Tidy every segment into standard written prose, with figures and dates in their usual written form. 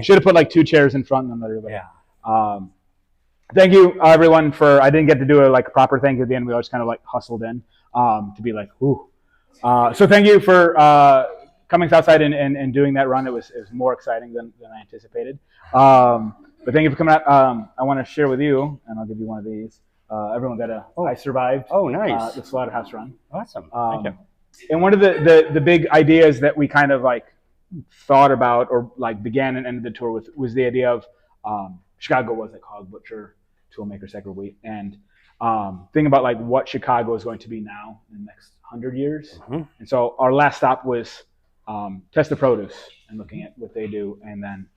Should have put like 2 chairs in front and then let everybody. Yeah. Thank you, everyone, for. I didn't get to do a proper thank you at the end. We all just kind of hustled in to be like, ooh. So thank you for coming outside and doing that run. It was more exciting than I anticipated. But thank you for coming out. I want to share with you, and I'll give you one of these. Everyone got I survived. Oh, nice. The Slaughterhouse Run. Awesome. Thank you. And one of the big ideas that we kind of thought about or began and ended the tour with was the idea of Chicago was called Butcher, Toolmaker, Sacred Wheat, and thinking about what Chicago is going to be now in the next 100 years. Mm-hmm. And so our last stop was Test the Produce and looking at what they do, and then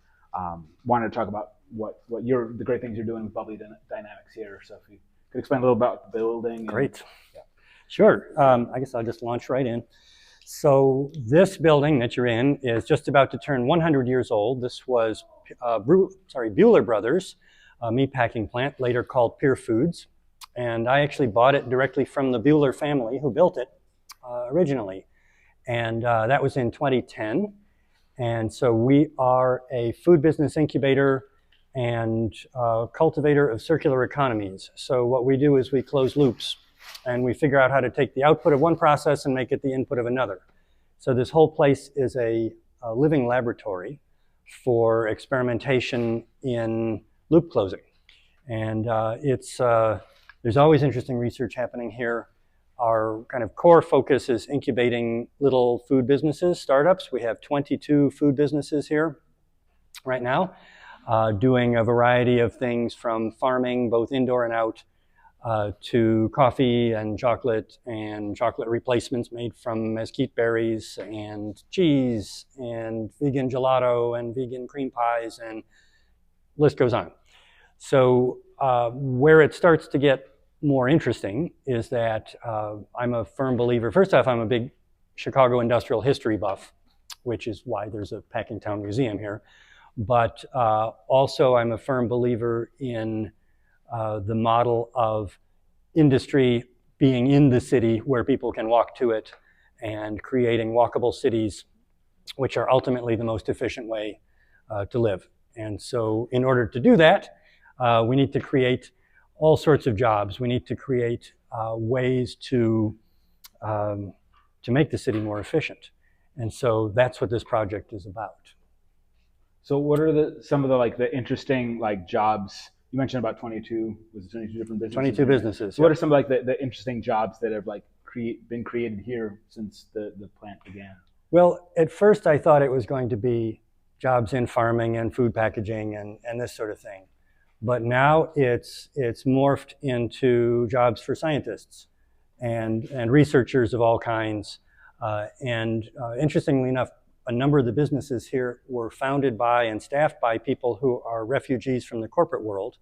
wanted to talk about the great things you're doing with Bubbly Dynamics here. So if you could explain a little about the building. Great. Sure. I guess I'll just launch right in. So this building that you're in is just about to turn 100 years old. This was Buehler Brothers, a meatpacking plant, later called Pure Foods. And I actually bought it directly from the Buehler family who built it originally. And that was in 2010. And so we are a food business incubator and cultivator of circular economies. So what we do is we close loops and we figure out how to take the output of one process and make it the input of another. So this whole place is a living laboratory for experimentation in loop closing. And there's always interesting research happening here. Our kind of core focus is incubating little food businesses, startups. We have 22 food businesses here right now, doing a variety of things from farming, both indoor and out, to coffee and chocolate replacements made from mesquite berries and cheese and vegan gelato and vegan cream pies, and list goes on. So where it starts to get more interesting is that I'm a firm believer. First off, I'm a big Chicago industrial history buff, which is why there's a Packing Town Museum here. But also I'm a firm believer in the model of industry being in the city where people can walk to it and creating walkable cities, which are ultimately the most efficient way to live. And so in order to do that, we need to create all sorts of jobs. We need to create ways to make the city more efficient. And so that's what this project is about. So what are some of the interesting jobs? You mentioned about 22 different businesses. 22 businesses. So what are some of the interesting jobs that have been created here since the plant began? Well, at first I thought it was going to be jobs in farming and food packaging and this sort of thing. But now it's morphed into jobs for scientists and researchers of all kinds. Interestingly enough, a number of the businesses here were founded by and staffed by people who are refugees from the corporate world,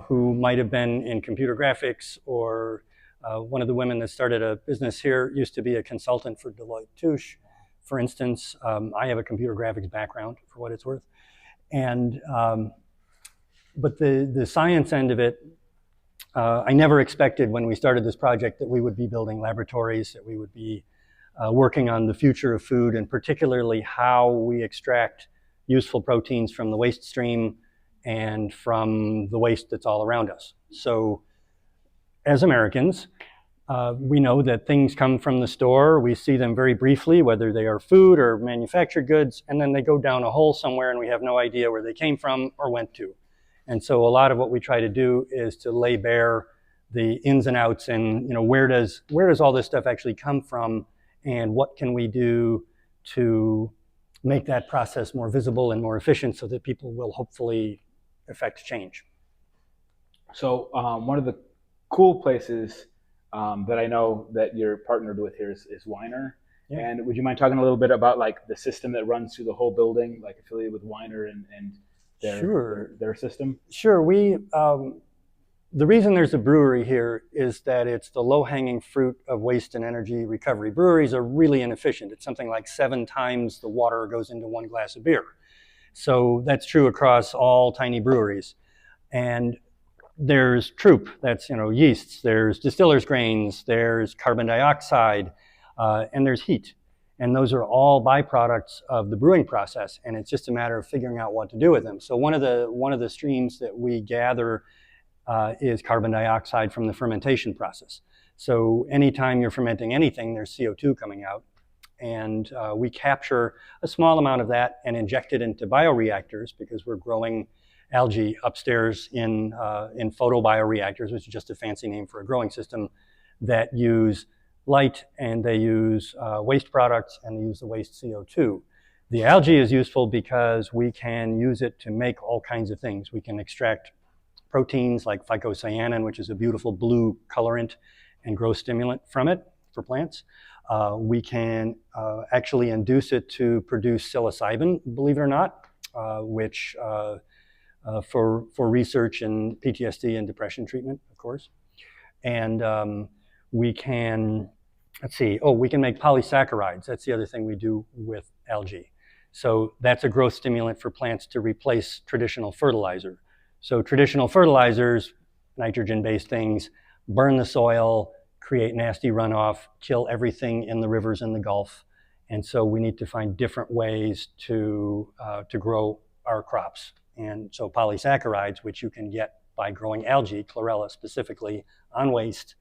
who might have been in computer graphics, or one of the women that started a business here used to be a consultant for Deloitte Touche, for instance. I have a computer graphics background, for what it's worth. But the science end of it, I never expected when we started this project that we would be building laboratories, that we would be working on the future of food, and particularly how we extract useful proteins from the waste stream and from the waste that's all around us. So as Americans, we know that things come from the store. We see them very briefly, whether they are food or manufactured goods, and then they go down a hole somewhere and we have no idea where they came from or went to. And so a lot of what we try to do is to lay bare the ins and outs, and where does all this stuff actually come from, and what can we do to make that process more visible and more efficient so that people will hopefully affect change. So one of the cool places that I know that you're partnered with here is Weiner. Yeah. And would you mind talking a little bit about the system that runs through the whole building, affiliated with Weiner and their system? Sure. The reason there's a brewery here is that it's the low-hanging fruit of waste and energy recovery. Breweries are really inefficient. It's something like 7 times the water goes into 1 glass of beer. So that's true across all tiny breweries. And there's troop, that's yeasts, there's distillers grains, there's carbon dioxide, and there's heat. And those are all byproducts of the brewing process, and it's just a matter of figuring out what to do with them. So one of the streams that we gather is carbon dioxide from the fermentation process. So anytime you're fermenting anything, there's CO2 coming out. And we capture a small amount of that and inject it into bioreactors, because we're growing algae upstairs in photobioreactors, which is just a fancy name for a growing system that use light, and they use waste products, and they use the waste CO2. The algae is useful because we can use it to make all kinds of things. We can extract proteins like phycocyanin, which is a beautiful blue colorant and growth stimulant from it for plants. We can actually induce it to produce psilocybin, believe it or not, which for research in PTSD and depression treatment, of course. And we can, we can make polysaccharides. That's the other thing we do with algae. So that's a growth stimulant for plants to replace traditional fertilizer. So traditional fertilizers, nitrogen-based things, burn the soil, create nasty runoff, kill everything in the rivers and the Gulf. And so we need to find different ways to grow our crops. And so polysaccharides, which you can get by growing algae, chlorella specifically, on waste,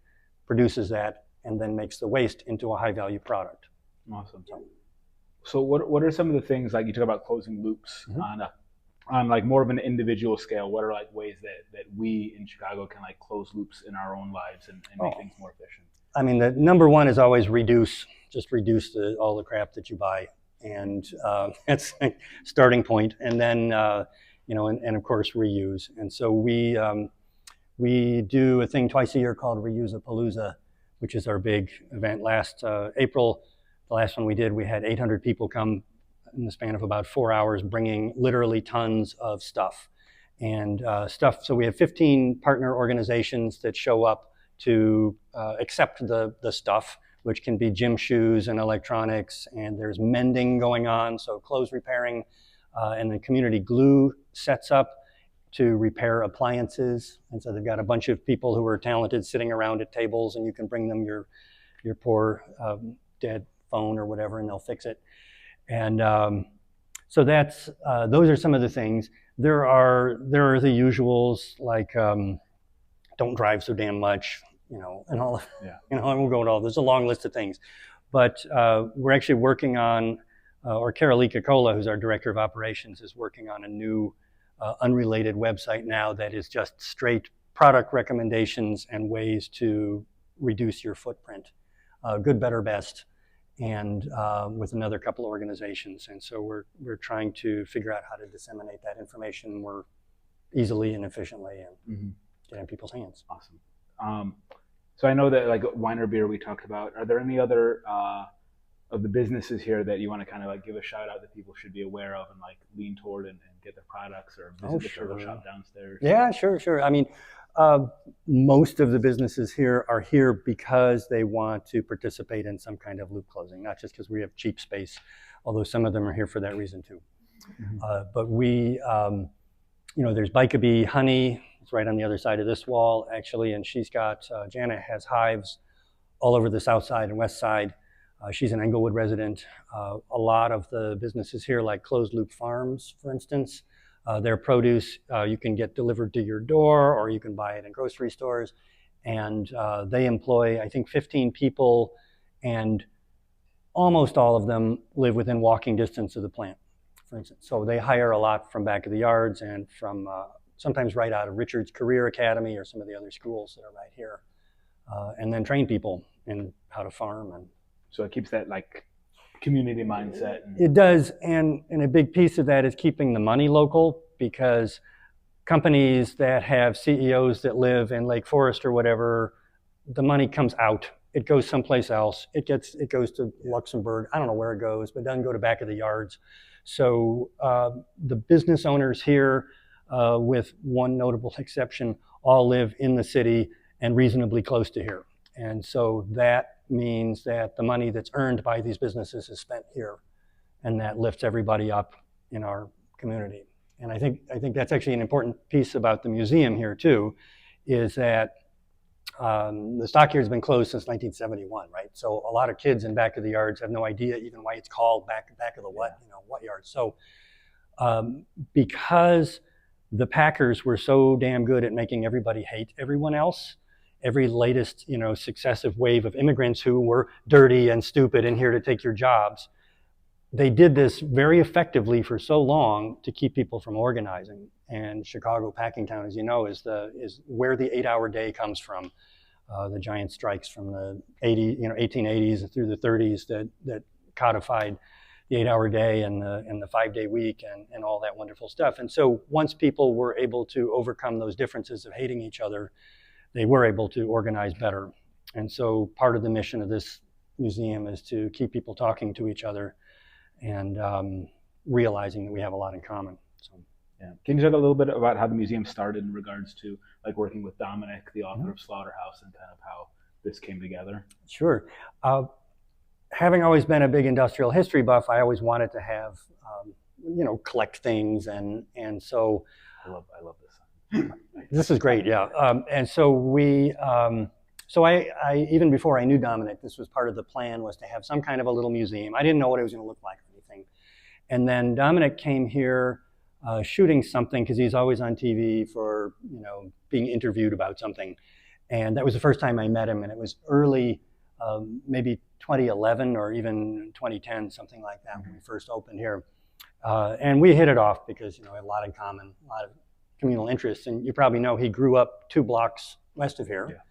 produces that and then makes the waste into a high-value product. Awesome. So what are some of the things, like you talk about closing loops, mm-hmm. on like more of an individual scale? What are like ways that we in Chicago can like close loops in our own lives and make things more efficient? I mean, the number one is always reduce all the crap that you buy. And that's a starting point. And then, and of course, reuse. And so we do a thing twice a year called Reuse-a-Palooza, which is our big event. Last April, the last one we did, we had 800 people come in the span of about 4 hours, bringing literally tons of stuff. And so we have 15 partner organizations that show up to accept the stuff, which can be gym shoes and electronics, and there's mending going on, so clothes repairing, and then community glue sets up to repair appliances. And so they've got a bunch of people who are talented sitting around at tables, and you can bring them your poor dead phone or whatever, and they'll fix it. And so that's those are some of the things. There are the usuals, like don't drive so damn much, and all. Yeah. I won't go into all. There's a long list of things, but we're actually working on, or Karolika Kola, who's our director of operations, is working on a new unrelated website now that is just straight product recommendations and ways to reduce your footprint, good, better, best, and with another couple of organizations. And so we're trying to figure out how to disseminate that information more easily and efficiently and mm-hmm. get in people's hands. Awesome. So I know that like Winer Beer we talked about. Are there any other of the businesses here that you want to kind of like give a shout out that people should be aware of and like lean toward and get the products, or visit the turtle shop downstairs? Yeah, sure. I mean, most of the businesses here are here because they want to participate in some kind of loop closing, not just because we have cheap space, although some of them are here for that reason too. Mm-hmm. But we, there's Bikabee Honey. It's right on the other side of this wall, actually, and she's got, Jana has hives all over the south side and west side. She's an Englewood resident. A lot of the businesses here, like Closed Loop Farms, for instance, their produce you can get delivered to your door, or you can buy it in grocery stores. And they employ, I think, 15 people, and almost all of them live within walking distance of the plant, for instance. So they hire a lot from back of the yards and from sometimes right out of Richard's Career Academy or some of the other schools that are right here, and then train people in how to farm. And so it keeps that like community mindset. It does, and a big piece of that is keeping the money local, because companies that have CEOs that live in Lake Forest or whatever, the money comes out. It goes someplace else. It goes to Luxembourg. I don't know where it goes, but it doesn't go to back of the yards. So the business owners here, with one notable exception, all live in the city and reasonably close to here. And so that means that the money that's earned by these businesses is spent here, and that lifts everybody up in our community. And I think that's actually an important piece about the museum here too, is that The stockyard's been closed since 1971, right? So a lot of kids in back of the yards have no idea even why it's called back of the what, what yard. So because the Packers were so damn good at making everybody hate everyone else, every latest, successive wave of immigrants who were dirty and stupid and here to take your jobs, they did this very effectively for so long to keep people from organizing. And Chicago, Packingtown, as you know, is where the 8-hour day comes from. The giant strikes from the 1880s through the 30s that codified the 8-hour day and the 5-day week and all that wonderful stuff. And so once people were able to overcome those differences of hating each other, they were able to organize better. And so part of the mission of this museum is to keep people talking to each other and realizing that we have a lot in common. So, yeah. Can you talk a little bit about how the museum started in regards to like working with Dominic, the author of Slaughterhouse, and kind of how this came together? Sure. Having always been a big industrial history buff, I always wanted to have, collect things, and so I love this. This is great, yeah. And so we, so I even before I knew Dominic, this was part of the plan, was to have some kind of a little museum. I didn't know what it was going to look like or anything. And then Dominic came here shooting something because he's always on TV for being interviewed about something, and that was the first time I met him, and it was early. Maybe 2011 or even 2010, something like that, when we first opened here. And we hit it off because, we had a lot in common, a lot of communal interests. And you probably know he grew up 2 blocks west of here,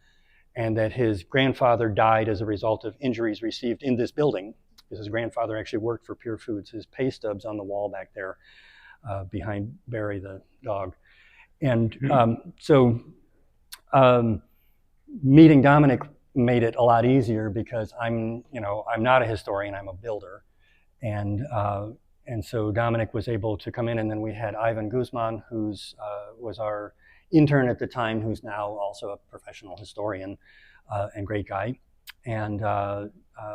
and that his grandfather died as a result of injuries received in this building, because his grandfather actually worked for Pure Foods. His pay stub's on the wall back there behind Barry the dog. And meeting Dominic made it a lot easier because I'm not a historian, I'm a builder. And so Dominic was able to come in, and then we had Ivan Guzman, who's was our intern at the time, who's now also a professional historian and great guy. And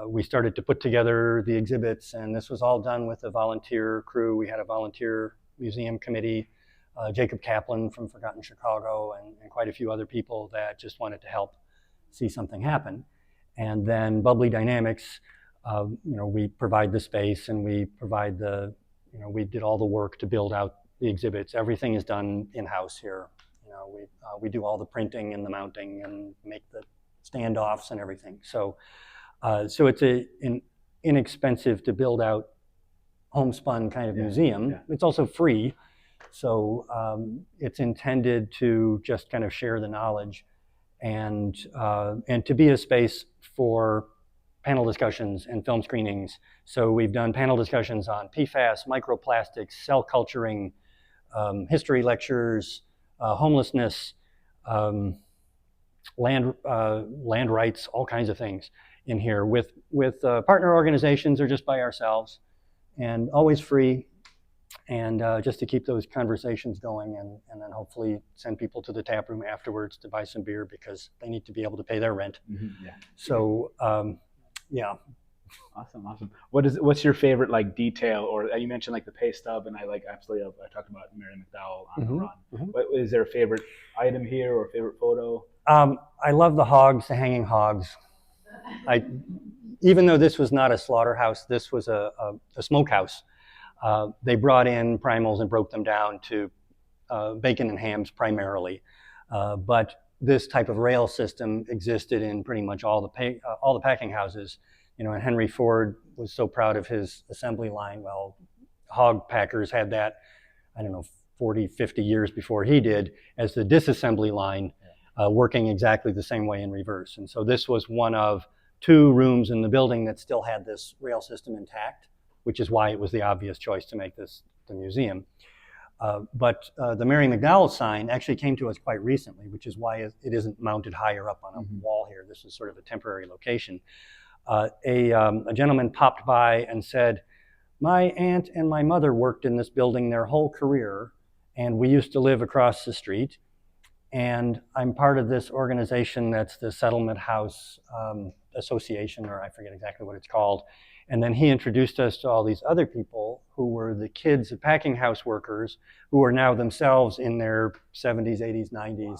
we started to put together the exhibits, and this was all done with a volunteer crew. We had a volunteer museum committee, Jacob Kaplan from Forgotten Chicago, and quite a few other people that just wanted to help see something happen. And then Bubbly Dynamics, we provide the space, and we provide we did all the work to build out the exhibits. Everything is done in-house here. We do all the printing and the mounting and make the standoffs and everything. So it's an inexpensive to build out homespun kind of museum. It's also free. So it's intended to just kind of share the knowledge and to be a space for panel discussions and film screenings. So we've done panel discussions on PFAS, microplastics, cell culturing, history lectures, homelessness, land rights, all kinds of things in here with partner organizations or just by ourselves, and always free. And just to keep those conversations going, and then hopefully send people to the tap room afterwards to buy some beer because they need to be able to pay their rent. Mm-hmm, yeah. So, yeah. Awesome. What's your favorite detail, or you mentioned the pay stub, and I talked about Mary McDowell on the run. Mm-hmm. What is there a favorite item here or favorite photo? I love the hogs, the hanging hogs. Even though this was not a slaughterhouse, this was a smokehouse. They brought in primals and broke them down to bacon and hams primarily, but this type of rail system existed in pretty much all the packing houses. And Henry Ford was so proud of his assembly line. Well, hog packers had that, 40, 50 years before he did, as the disassembly line, working exactly the same way in reverse. And so this was one of 2 rooms in the building that still had this rail system intact, which is why it was the obvious choice to make this the museum. But the Mary McDowell sign actually came to us quite recently, which is why it isn't mounted higher up on a wall here. This is sort of a temporary location. A gentleman popped by and said, "My aunt and my mother worked in this building their whole career, and we used to live across the street. And I'm part of this organization that's the Settlement House Association, or I forget exactly what it's called." And then he introduced us to all these other people who were the kids of packing house workers who are now themselves in their 70s, 80s, 90s.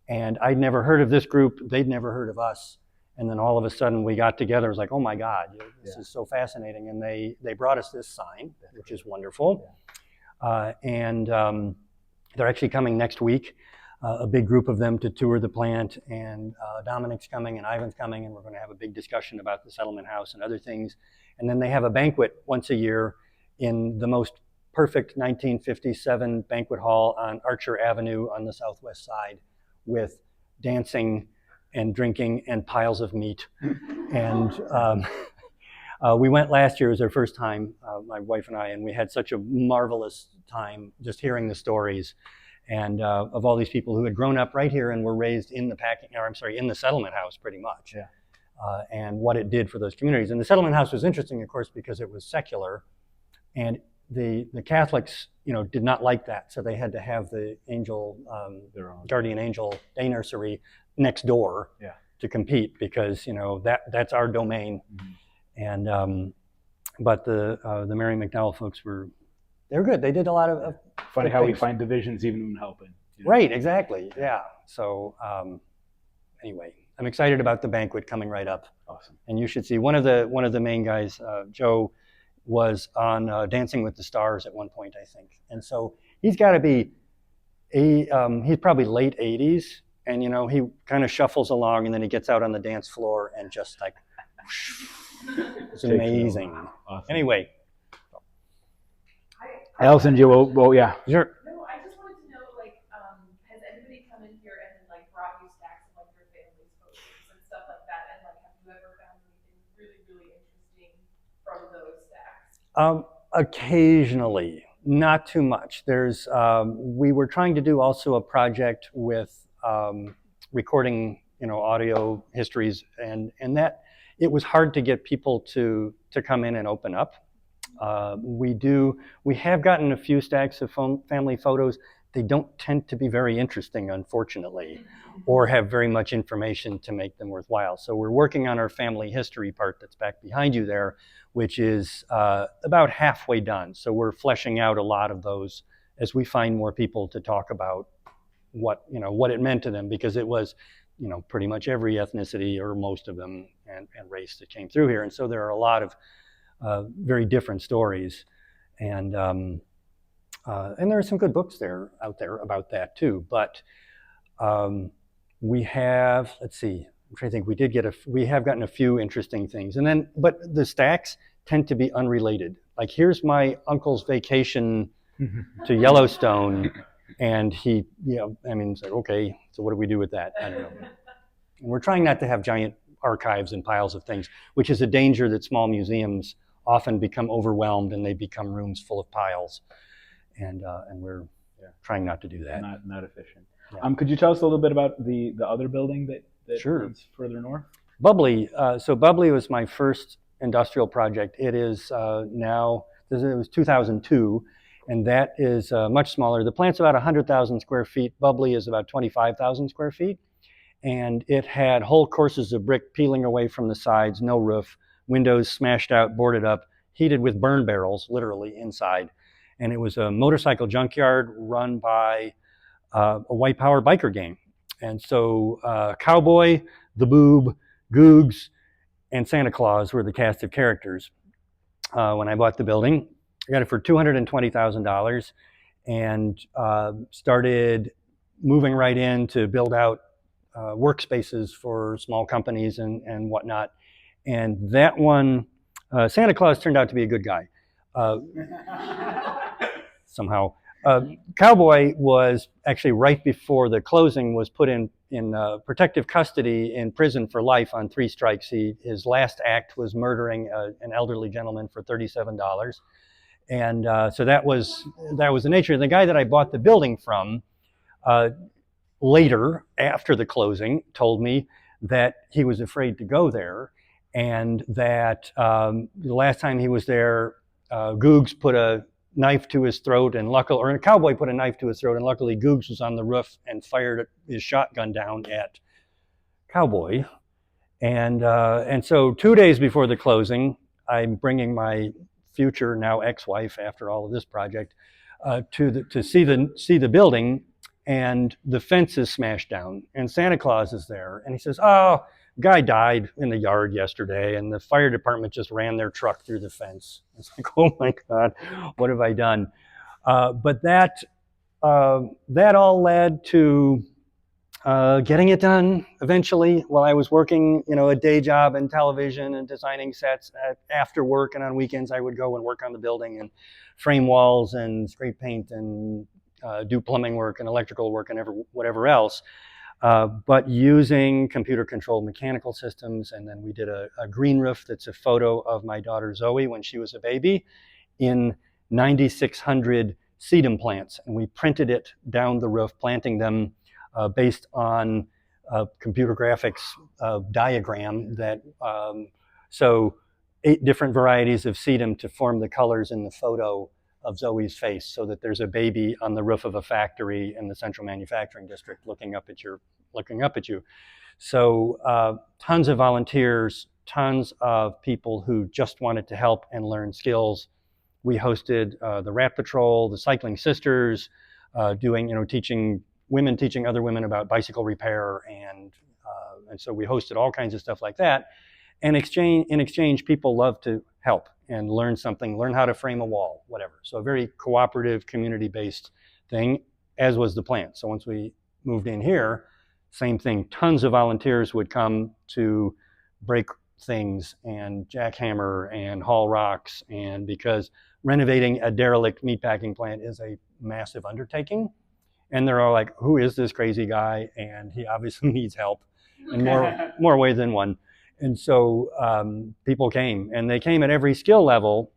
And I'd never heard of this group. They'd never heard of us. And then all of a sudden we got together. It was like, oh my God, this is so fascinating. And they brought us this sign, which is wonderful. And they're actually coming next week, a big group of them to tour the plant. And Dominic's coming and Ivan's coming, and we're going to have a big discussion about the settlement house and other things. And then they have a banquet once a year in the most perfect 1957 banquet hall on Archer Avenue on the southwest side, with dancing and drinking and piles of meat. And we went last year. It was our first time, my wife and I, and we had such a marvelous time just hearing the stories and of all these people who had grown up right here and were raised in in the settlement house pretty much. Yeah. And what it did for those communities. And the settlement house was interesting, of course, because it was secular, and the Catholics, did not like that, so they had to have the angel, their own guardian angel day nursery next door to compete, because that's our domain. And but the Mary McDowell folks they were good. They did a lot of funny how things. We find divisions even when helping. Right, exactly. Yeah. So anyway, I'm excited about the banquet coming right up. Awesome. And you should see one of the main guys, Joe, was on Dancing with the Stars at one point, I think. And so he's got to be he's probably late 80s, and he kind of shuffles along, and then he gets out on the dance floor and just like it's amazing. Awesome. Anyway, Allison, well, yeah. Sure. No, I just wanted to know, has anybody come in here and brought you stacks of your family's photos and stuff like that? And have you ever found anything really, really interesting from those stacks? Occasionally, not too much. There's we were trying to do also a project with recording, audio histories, and that it was hard to get people to come in and open up. We have gotten a few stacks of family photos. They don't tend to be very interesting, unfortunately, or have very much information to make them worthwhile. So we're working on our family history part that's back behind you there, which is about halfway done. So we're fleshing out a lot of those as we find more people to talk about what it meant to them, because it was, pretty much every ethnicity, or most of them, and race that came through here. And so there are a lot of very different stories, and there are some good books out there about that too. But we have, let's see, I'm trying to think. We have gotten a few interesting things, but the stacks tend to be unrelated. Like, here's my uncle's vacation to Yellowstone, and he, it's like, okay, so what do we do with that? I don't know. And we're trying not to have giant archives and piles of things, which is a danger that small museums often become overwhelmed and they become rooms full of piles, and we're trying not to do that. Not efficient. Yeah. Could you tell us a little bit about the other building that Sure. is further north? Bubbly. So Bubbly was my first industrial project. It is now, it was 2002, and that is much smaller. The plant's about 100,000 square feet. Bubbly is about 25,000 square feet. And it had whole courses of brick peeling away from the sides, no roof, windows smashed out, boarded up, heated with burn barrels, literally, inside. And it was a motorcycle junkyard run by a white power biker gang. And so Cowboy, the Boob, Googs, and Santa Claus were the cast of characters. When I bought the building, I got it for $220,000 and started moving right in to build out workspaces for small companies and whatnot. And that one, Santa Claus turned out to be a good guy. Somehow. Cowboy was actually, right before the closing, was put in protective custody in prison for life on 3 strikes. His last act was murdering an elderly gentleman for $37. And so that was the nature. The guy that I bought the building from later, after the closing, told me that he was afraid to go there, and that the last time he was there, Googs put a knife to his throat, and a Cowboy put a knife to his throat, and luckily Googs was on the roof and fired his shotgun down at Cowboy. And so 2 days before the closing, I'm bringing my future, now ex-wife, after all of this project, to see the building. and the fence is smashed down, and Santa Claus is there, and he says, "Oh, guy died in the yard yesterday, and the fire department just ran their truck through the fence." It's like, oh my God, what have I done? But that all led to getting it done eventually. While I was working, a day job in television and designing sets, after work and on weekends, I would go and work on the building and frame walls and spray paint and do plumbing work and electrical work and whatever else. But using computer-controlled mechanical systems. And then we did a green roof that's a photo of my daughter Zoe when she was a baby in 9,600 sedum plants. And we printed it down the roof, planting them based on computer graphics diagram that, so 8 different varieties of sedum to form the colors in the photo of Zoe's face, so that there's a baby on the roof of a factory in the central manufacturing district looking up at you. So tons of volunteers, tons of people who just wanted to help and learn skills. We hosted the Rat Patrol, the Cycling Sisters, teaching other women about bicycle repair, and so we hosted all kinds of stuff like that. And in exchange, people love to help and learn something, learn how to frame a wall, whatever. So a very cooperative, community-based thing, as was the plan. So once we moved in here, same thing. Tons of volunteers would come to break things and jackhammer and haul rocks, and because renovating a derelict meatpacking plant is a massive undertaking. And they're all like, who is this crazy guy? And he obviously needs help in more ways than one. And so people came, and they came at every skill level,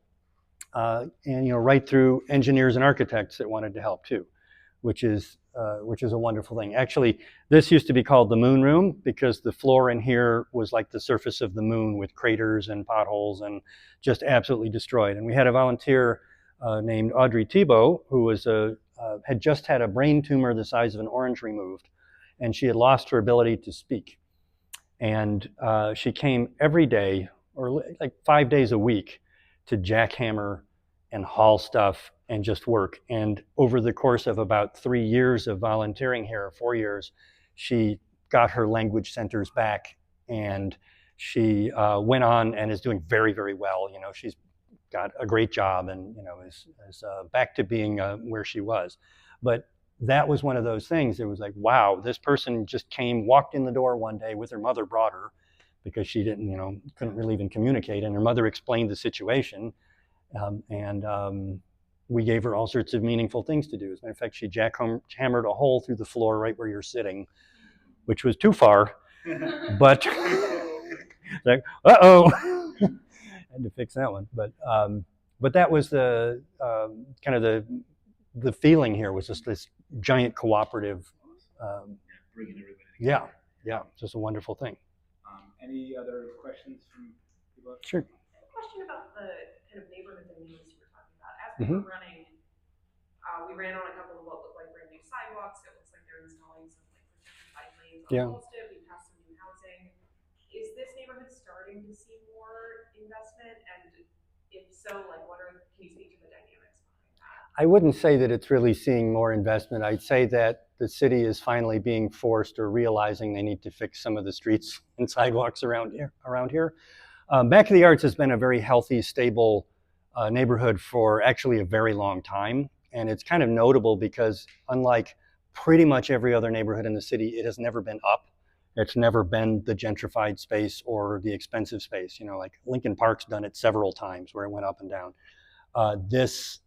and right through engineers and architects that wanted to help too, which is a wonderful thing. Actually, this used to be called the Moon Room because the floor in here was like the surface of the moon with craters and potholes and just absolutely destroyed. And we had a volunteer named Audrey Thibault, who was had just had a brain tumor the size of an orange removed, and she had lost her ability to speak. And she came every day, or like 5 days a week, to jackhammer and haul stuff and just work. And over the course of about 3 years of volunteering here, 4 years, she got her language centers back, and she went on and is doing very, very well. She's got a great job and is back to being where she was. But that was one of those things. It was like, wow, this person just walked in the door one day with her mother, brought her because she couldn't really even communicate, and her mother explained the situation, and we gave her all sorts of meaningful things to do. As a matter of fact, she jackhammered a hole through the floor right where you're sitting, which was too far, but like, uh-oh. Had to fix that one, but that was the kind of the feeling here was just this giant cooperative. Bringing everybody together. Yeah, just a wonderful thing. Any other questions from people? Sure. A question about the kind of neighborhood dynamics you were talking about. As we were running, we ran on a couple of what looked like brand new sidewalks. It looks like they're installing some like protected bike lanes on Holsted. We passed some new housing. Is this neighborhood starting to see more investment? And if so, like can you speak to the dynamics behind that? I wouldn't say that it's really seeing more investment. I'd say that the city is finally being forced or realizing they need to fix some of the streets and sidewalks around here. Back of the Arts has been a very healthy, stable neighborhood for actually a very long time. And it's kind of notable because unlike pretty much every other neighborhood in the city, it has never been up. It's never been the gentrified space or the expensive space. Like Lincoln Park's done it several times where it went up and down. This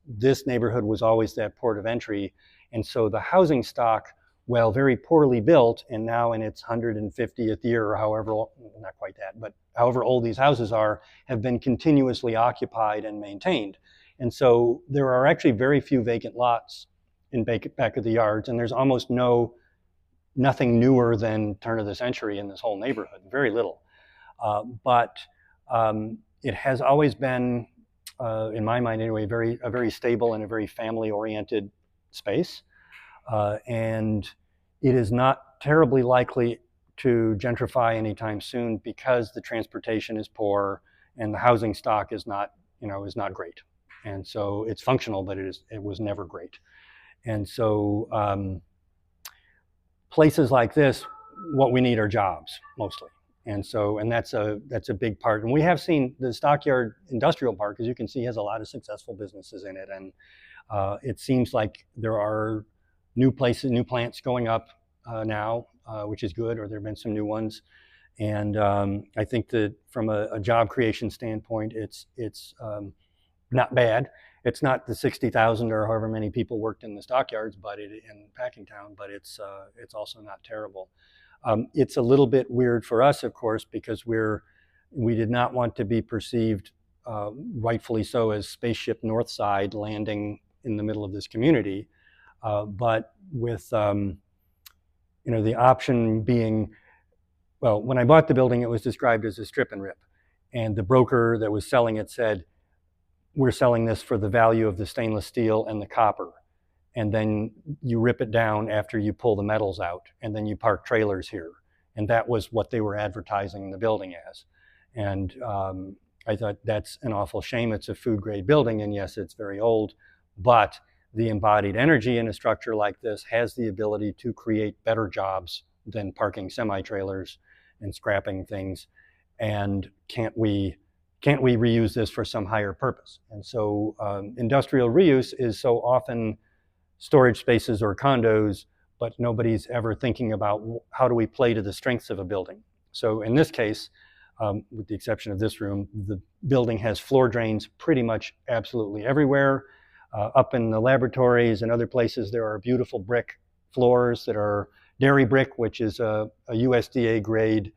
neighborhood was always that port of entry. And so the housing stock, while very poorly built and now in its 150th year or however, not quite that, but however old these houses are, have been continuously occupied and maintained. And so there are actually very few vacant lots in back of the yards, and there's almost nothing newer than turn of the century in this whole neighborhood, very little. But it has always been, in my mind anyway, a very stable and a very family-oriented space. And it is not terribly likely to gentrify anytime soon because the transportation is poor and the housing stock is not great. And so it's functional, but it was never great. And so places like this, what we need are jobs mostly. And so, and that's a big part. And we have seen the Stockyard Industrial Park, as you can see, has a lot of successful businesses in it. And it seems like there are new places, new plants going up now, which is good, or there have been some new ones. And I think that from a job creation standpoint, it's not bad. It's not the 60,000 or however many people worked in the stockyards, but in Packingtown, but it's also not terrible. It's a little bit weird for us, of course, because we did not want to be perceived, rightfully so, as Spaceship Northside landing in the middle of this community. But with the option being, well, when I bought the building, it was described as a strip and rip, and the broker that was selling it said, "We're selling this for the value of the stainless steel and the copper. And then you rip it down after you pull the metals out, and then you park trailers here." And that was what they were advertising the building as. And I thought, that's an awful shame. It's a food grade building, and yes, it's very old, but the embodied energy in a structure like this has the ability to create better jobs than parking semi-trailers and scrapping things. And can't we reuse this for some higher purpose? And so industrial reuse is so often storage spaces or condos, but nobody's ever thinking about how do we play to the strengths of a building. So in this case, with the exception of this room, the building has floor drains pretty much absolutely everywhere. Up in the laboratories and other places, there are beautiful brick floors that are dairy brick, which is a USDA grade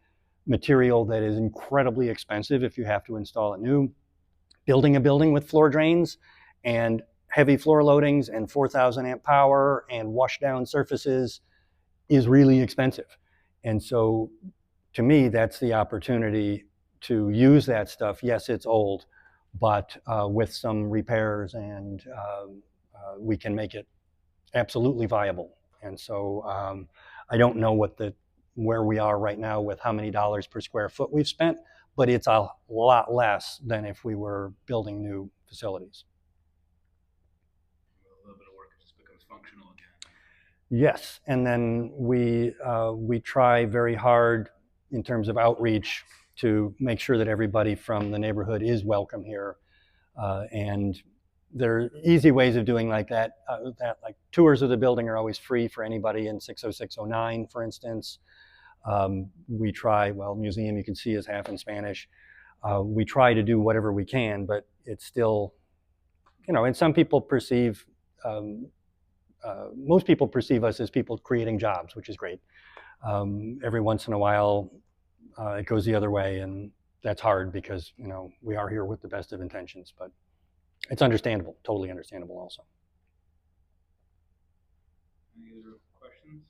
material that is incredibly expensive if you have to install it new. Building a building with floor drains and heavy floor loadings and 4,000 amp power and wash down surfaces is really expensive. And so to me, that's the opportunity to use that stuff. Yes, it's old, but with some repairs and we can make it absolutely viable. And so I don't know where we are right now with how many dollars per square foot we've spent, but it's a lot less than if we were building new facilities. A little bit of work, it just becomes functional again. Yes, and then we try very hard in terms of outreach to make sure that everybody from the neighborhood is welcome here. And there are easy ways of doing like that. Like tours of the building are always free for anybody in 60609, for instance. We try, well, museum you can see is half in Spanish. We try to do whatever we can, but it's still, and some people perceive, most people perceive us as people creating jobs, which is great. Every once in a while, it goes the other way, and that's hard because, we are here with the best of intentions, but it's understandable, totally understandable also. Any other questions?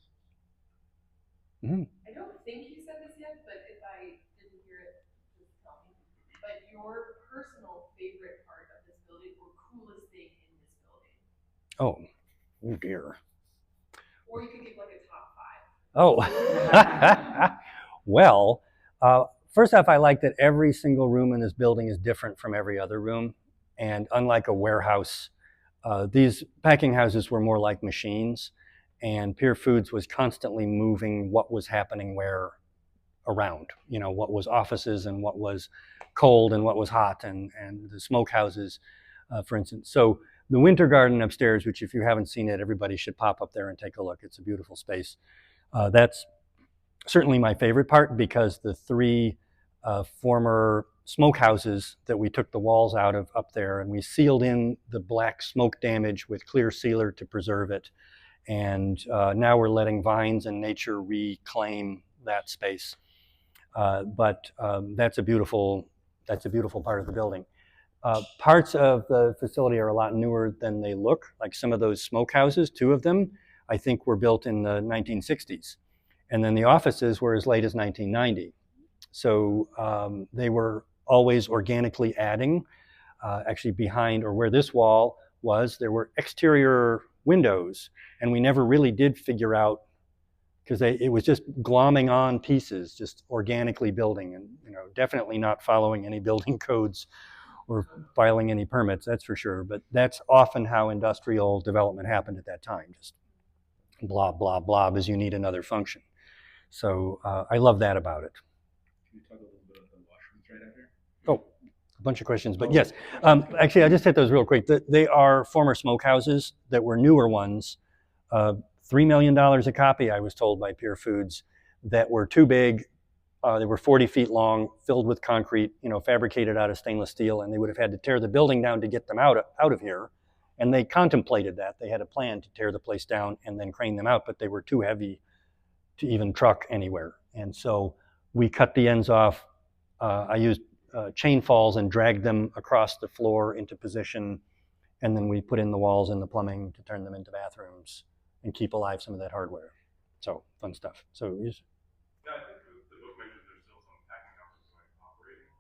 Mm-hmm. I don't think you said this yet, but if I didn't hear it, just tell me. But your personal favorite part of this building or coolest thing in this building? Oh dear. Or you could give like a top 5. Oh, well, first off, I like that every single room in this building is different from every other room. And unlike a warehouse, these packing houses were more like machines, and Pure Foods was constantly moving what was happening where around, what was offices and what was cold and what was hot, and the smoke houses, for instance. So the Winter Garden upstairs, which if you haven't seen it, everybody should pop up there and take a look. It's a beautiful space. That's certainly my favorite part because the 3 former smoke houses that we took the walls out of up there, and we sealed in the black smoke damage with clear sealer to preserve it. And now we're letting vines and nature reclaim that space. But that's a beautiful part of the building. Parts of the facility are a lot newer than they look. Like some of those smoke houses, 2 of them, I think were built in the 1960s. And then the offices were as late as 1990. So they were always organically adding. Actually behind, or where this wall was, there were exterior windows, and we never really did figure out, because it was just glomming on pieces, just organically building, and definitely not following any building codes or filing any permits, that's for sure. But that's often how industrial development happened at that time. Just blob, blob, blob, is you need another function. So I love that about it. Can we talk a little bit about the washrooms right after? Oh, a bunch of questions, but yes. Actually, I just hit those real quick. They are former smokehouses that were newer ones. $3 million a copy, I was told by Pure Foods, that were too big. They were 40 feet long, filled with concrete, fabricated out of stainless steel, and they would have had to tear the building down to get them out of here. And they contemplated that. They had a plan to tear the place down and then crane them out, but they were too heavy to even truck anywhere. And so we cut the ends off. I used chain falls and dragged them across the floor into position, and then we put in the walls and the plumbing to turn them into bathrooms and keep alive some of that hardware. So fun stuff. So Yeah, I think the book mentions there's still some packing houses operating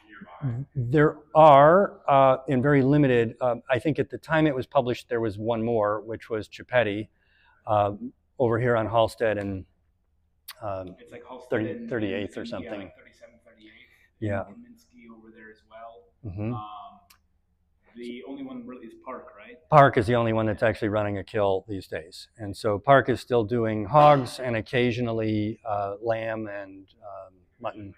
nearby. there are, in very limited, I think at the time it was published, there was one more, which was Chipetti, over here on Halstead and It's like Halstead 38th or something. Yeah, like 37, 38. Yeah. And Minsky over there as well. Mm-hmm. The only one really is Park, right? Park is the only one that's actually running a kill these days. And so Park is still doing hogs and occasionally lamb and mutton.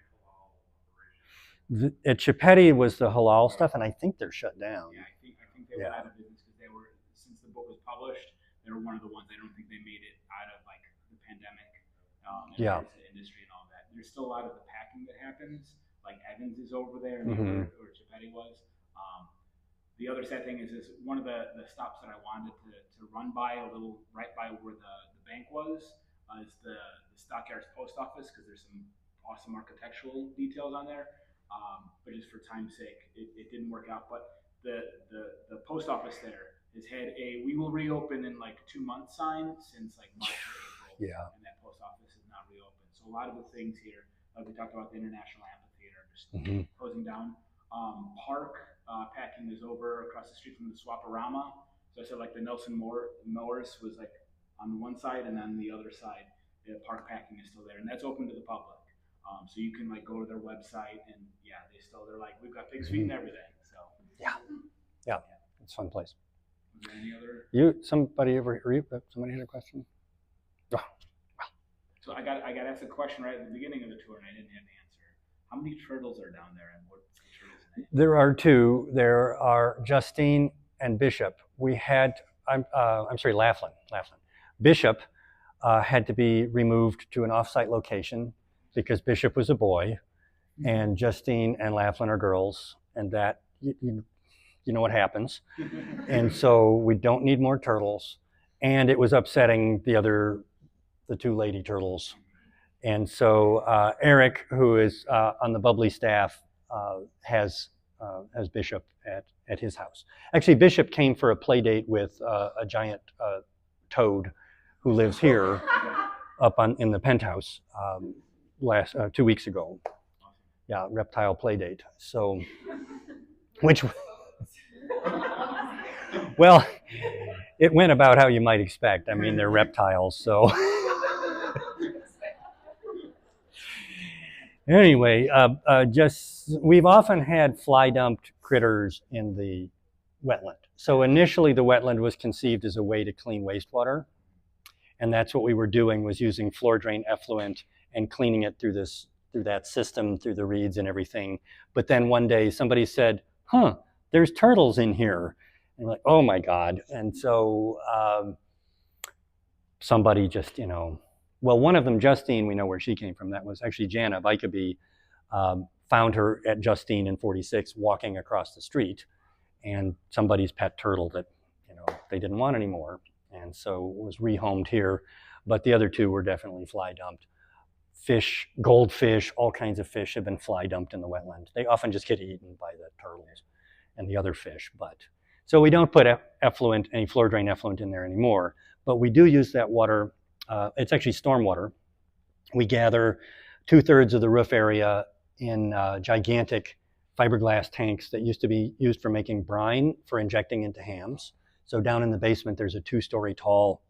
At Chipetti was the halal stuff, and I think they're shut down. Yeah, I think they were out of business because they were, since the book was published, they were one of the ones. I don't think they made it out of like the pandemic and Yeah. the industry and all that. There's still a lot of the packing that happens. Like Evans is over there, Mhm. or Chipetti was. The other sad thing is one of the stops that I wanted to run by a little right by where the bank was is the Stockyards Post Office, because there's some awesome architectural details on there. But just for time's sake, it didn't work out. But the post office there has had a "we will reopen in like 2 months" sign since like March or April. Yeah. And that post office is not reopened. So a lot of the things here, like we talked about the International Amphitheater, just Mhm. closing down. Park packing is over across the street from the Swaparama. So I said like the Nelson Mowers was like on one side, and on the other side, the Park packing is still there, and that's open to the public. So you can like go to their website, and yeah, they're like, we've got pig's feet and everything. So Yeah, it's a fun place. was there any other? Somebody had a question? Oh, So I got asked a question right at the beginning of the tour, and I didn't have the answer. How many turtles are down there, and what's the turtle's name? there are two. There are Justine and Bishop. We had, I'm sorry, Laughlin. Bishop had to be removed to an off-site location because Bishop was a boy, and Justine and Laughlin are girls, and that, you know what happens. And so we don't need more turtles. And it was upsetting the two lady turtles. And so Eric, who is on the Bubbly staff, has Bishop at his house. Actually, Bishop came for a play date with a giant toad who lives here up in the penthouse 2 weeks ago. Yeah, reptile play date. So, which, well, it went about how you might expect. I mean, they're reptiles, so. Anyway, we've often had fly dumped critters in the wetland. So initially the wetland was conceived as a way to clean wastewater. And that's what we were doing, was using floor drain effluent and cleaning it through that system, through the reeds and everything. But then one day somebody said, there's turtles in here. And we're like, oh my God. And so somebody just, well, one of them, Justine, we know where she came from. That was actually Jana Vikaby, found her at Justine in 46 walking across the street, and somebody's pet turtle that they didn't want anymore, and so was rehomed here. But the other two were definitely fly dumped. Fish, goldfish, all kinds of fish have been fly dumped in the wetland. They often just get eaten by the turtles and the other fish. But so we don't put any floor drain effluent in there anymore, but we do use that water. It's actually stormwater. We gather 2/3 of the roof area in gigantic fiberglass tanks that used to be used for making brine for injecting into hams. So down in the basement, there's a 2-story tall,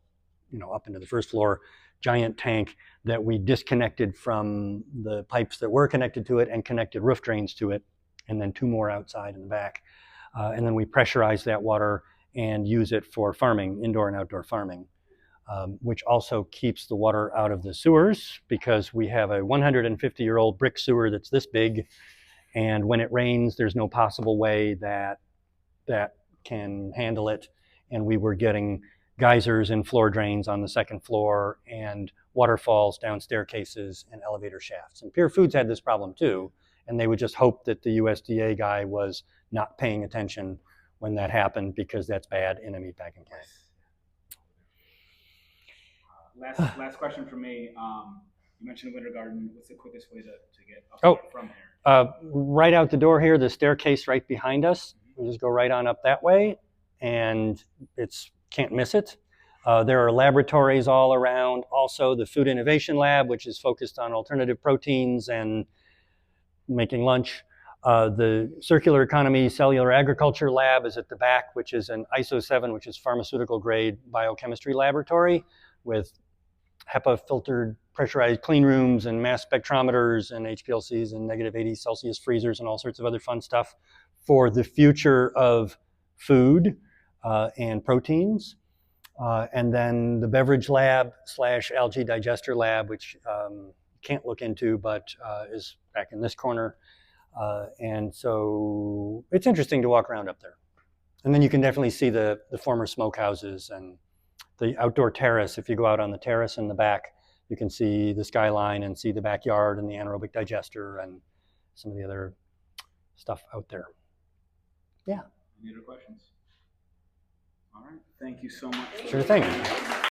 up into the first floor, giant tank that we disconnected from the pipes that were connected to it and connected roof drains to it, and then 2 more outside in the back. And then we pressurize that water and use it for farming, indoor and outdoor farming. which also keeps the water out of the sewers because we have a 150-year-old brick sewer that's this big, and when it rains, there's no possible way that can handle it. And we were getting geysers and floor drains on the second floor and waterfalls down staircases and elevator shafts. And Pure Foods had this problem too, and they would just hope that the USDA guy was not paying attention when that happened because that's bad in a meatpacking plant. Last question from me. You mentioned Winter Garden. What's the quickest way to get up there from here? Right out the door here, the staircase right behind us. We just go right on up that way, and can't miss it. There are laboratories all around. Also, the Food Innovation Lab, which is focused on alternative proteins and making lunch. The Circular Economy Cellular Agriculture Lab is at the back, which is an ISO 7, which is pharmaceutical grade biochemistry laboratory with HEPA filtered pressurized clean rooms and mass spectrometers and HPLCs and -80 C freezers and all sorts of other fun stuff for the future of food and proteins. And then the beverage lab / algae digester lab, which can't look into, but is back in this corner. And so it's interesting to walk around up there. And then you can definitely see the former smokehouses and the outdoor terrace. If you go out on the terrace in the back, you can see the skyline and see the backyard and the anaerobic digester and some of the other stuff out there. Yeah. Any other questions? All right. Thank you so much. Sure thing.